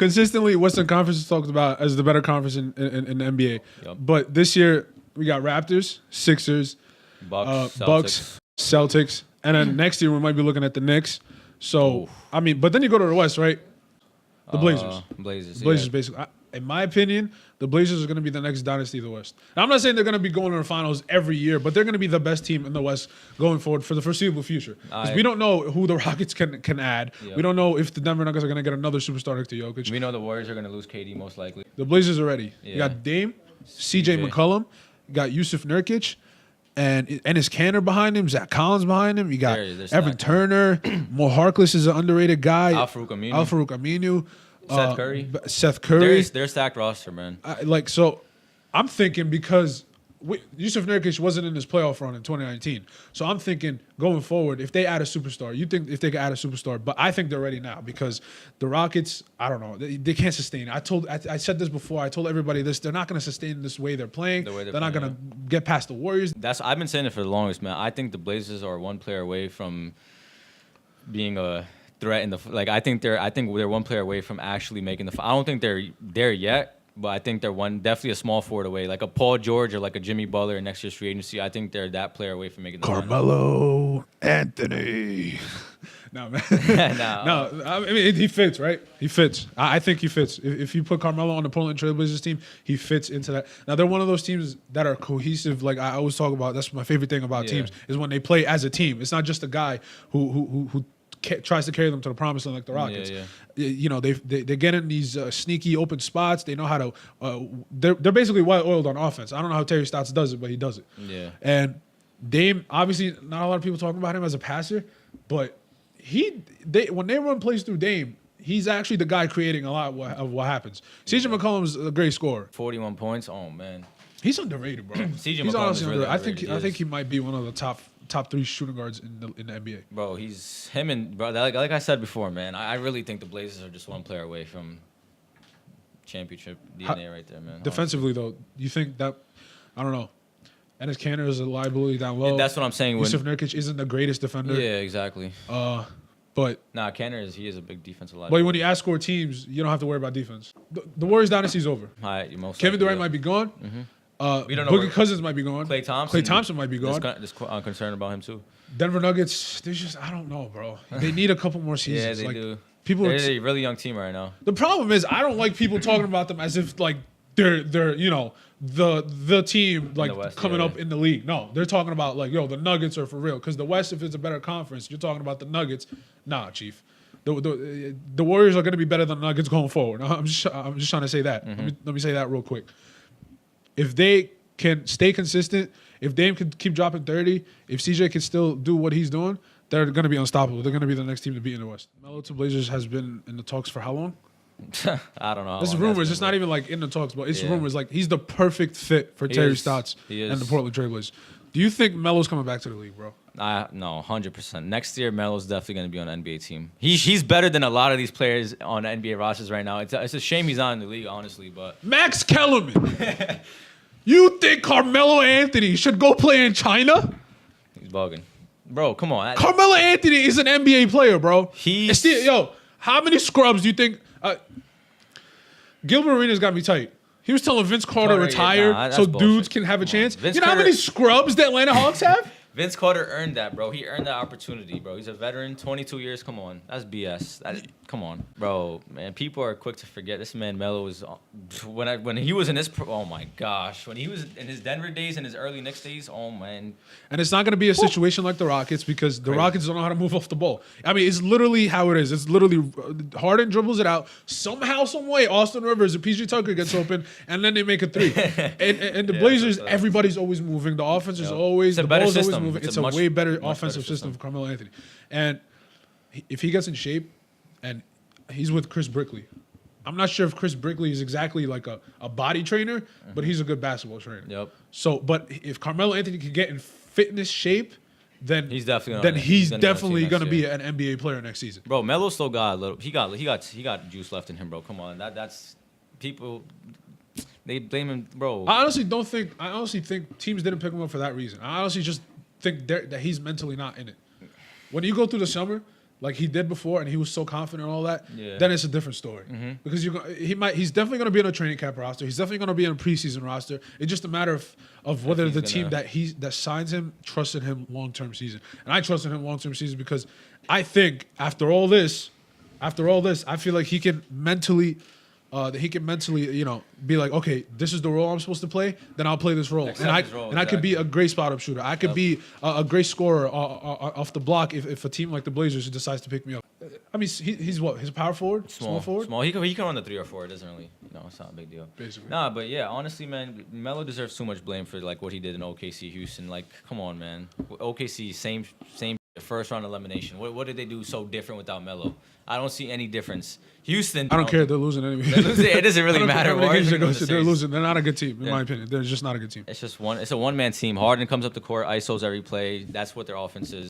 consistently, Western Conference is talked about as the better conference in the NBA. Yep. But this year, we got Raptors, Sixers, Bucks, Celtics. And then next year, we might be looking at the Knicks. So, I mean, but then you go to the West, right? The Blazers. Blazers, basically. In my opinion, the Blazers are going to be the next dynasty of the West. Now, I'm not saying they're going to be going to the finals every year, but they're going to be the best team in the West going forward for the foreseeable future. Because we don't know who the Rockets can add. Yep. We don't know if the Denver Nuggets are going to get another superstar next to Jokic. We know the Warriors are going to lose KD most likely. The Blazers are ready. Yeah. You got Dame, CJ McCollum, you got Yusuf Nurkic, and his Canner behind him, Zach Collins behind him. You got Evan Turner. Mo Harkless is an underrated guy. Al-Farouq Aminu. Seth Curry. They're stacked roster, man. So I'm thinking because Yusuf Nurkic wasn't in this playoff run in 2019. So I'm thinking going forward, if they add a superstar, you think if they could add a superstar, but I think they're ready now because the Rockets, I don't know, they can't sustain it. I said this before. I told everybody this. They're not going to sustain this way they're playing. They're not going to get past the Warriors. I've been saying it for the longest, man. I think the Blazers are one player away from being a threat in the I think they're one player away from actually making the. I don't think they're there yet, but I think they're definitely a small forward away, like a Paul George or like a Jimmy Butler in next year's free agency. I think they're that player away from making the. Carmelo Anthony. No, man. No, I mean he fits, right? He fits. I think he fits. If you put Carmelo on the Portland TrailBlazers team, he fits into that. Now they're one of those teams that are cohesive. Like I always talk about. That's my favorite thing about teams is when they play as a team. It's not just a guy who tries to carry them to the promised land like the Rockets. You know, they get in these sneaky open spots. They know how to. They're basically well oiled on offense. I don't know how Terry Stotts does it, but he does it. Yeah. And Dame, obviously, not a lot of people talking about him as a passer, but when they run plays through Dame, he's actually the guy creating a lot of what happens. CJ McCollum's a great scorer. 41 points. Oh man, he's underrated, bro. CJ McCollum is really underrated. I think he might be one of the top 3 shooting guards in the NBA. Bro, he's him and bro. Like I said before, man. I really think the Blazers are just one player away from championship DNA right there, man. Defensively, though, you think that I don't know. Enes Kanter is a liability down low. That's what I'm saying. Yusuf Nurkic isn't the greatest defender. Yeah, exactly. But Kanter is a big defensive liability. But when you ask score teams, you don't have to worry about defense. The Warriors dynasty is over. Kevin Durant might be gone. Mm-hmm. We don't know. Boogie Cousins might be gone. Klay Thompson might be gone. I'm concerned about him too. Denver Nuggets, I don't know, bro. They need a couple more seasons. Yeah, they do. They're a really young team right now. The problem is I don't like people talking about them as if like they're you know the team like West, coming up in the league. No, they're talking about like the Nuggets are for real because the West, if it's a better conference, you're talking about the Nuggets. Nah, Chief. The Warriors are going to be better than the Nuggets going forward. I'm just trying to say that. Mm-hmm. Let me say that real quick. If they can stay consistent, if Dame can keep dropping 30, if CJ can still do what he's doing, they're going to be unstoppable. They're going to be the next team to beat in the West. Melo to Blazers has been in the talks for how long? I don't know. This is rumors. It's not even like in the talks, but it's rumors. Like he's the perfect fit for Terry Stotts and the Portland TrailBlazers. Do you think Melo's coming back to the league, bro? No, 100%. Next year, Melo's definitely going to be on an NBA team. He's better than a lot of these players on NBA rosters right now. It's a shame he's not in the league, honestly. But Max Kellerman. You think Carmelo Anthony should go play in China? He's bugging. Bro, come on. Carmelo Anthony is an NBA player, bro. How many scrubs do you think? Gilbert Arenas got me tight. He was telling Vince Carter retire so bullshit. Dudes can have a chance. You know how many scrubs the Atlanta Hawks have? Vince Carter earned that, bro. He earned that opportunity, bro. He's a veteran, 22 years. Come on. That's BS. Come on. Bro, man, people are quick to forget. This man, Melo, was when he was in his oh my gosh. When he was in his Denver days and his early Knicks days, oh man. And it's not going to be a situation like the Rockets because the Rockets don't know how to move off the ball. I mean, it's literally how it is. It's literally Harden dribbles it out. Somehow, some way, Austin Rivers or PJ Tucker gets open, and then they make a three. and the Blazers, everybody's always moving. The offense is always, the ball is always moving. It's a way better offensive system for Carmelo Anthony. And if he gets in shape and he's with Chris Brickley, I'm not sure if Chris Brickley is exactly like a body trainer, but he's a good basketball trainer. Yep. So, but if Carmelo Anthony can get in fitness shape, then he's definitely going to be an NBA player next season. Bro, Melo still got a little. He got juice left in him, bro. Come on, that's people. They blame him, bro. I honestly think teams didn't pick him up for that reason. I honestly just think that he's mentally not in it. When you go through the summer, like he did before, and he was so confident and all that, Yeah. then it's a different story. Because he's definitely going to be on a training camp roster. He's definitely going to be on a preseason roster. It's just a matter of whether the team that signs him trusted him long-term season. And I trusted him long-term season because I think after all this, I feel like he can mentally, you know, be like, okay, this is the role I'm supposed to play. Then I'll play this role, and I could be a great spot up shooter. I could be a great scorer off the block if a team like the Blazers decides to pick me up. I mean, he's what? He's a power forward, small forward. Small. He can run the 3 or 4. It doesn't really, it's not a big deal. Basically. Nah, but yeah, honestly, man, Melo deserves too much blame for like what he did in OKC, Houston. Like, come on, man. OKC, same first round elimination. What did they do so different without Melo? I don't see any difference. Houston. I don't care. They're losing anyway. It doesn't really matter. They're losing. They're not a good team, in my opinion. They're just not a good team. It's a one-man team. Harden comes up the court, isos every play. That's what their offense is.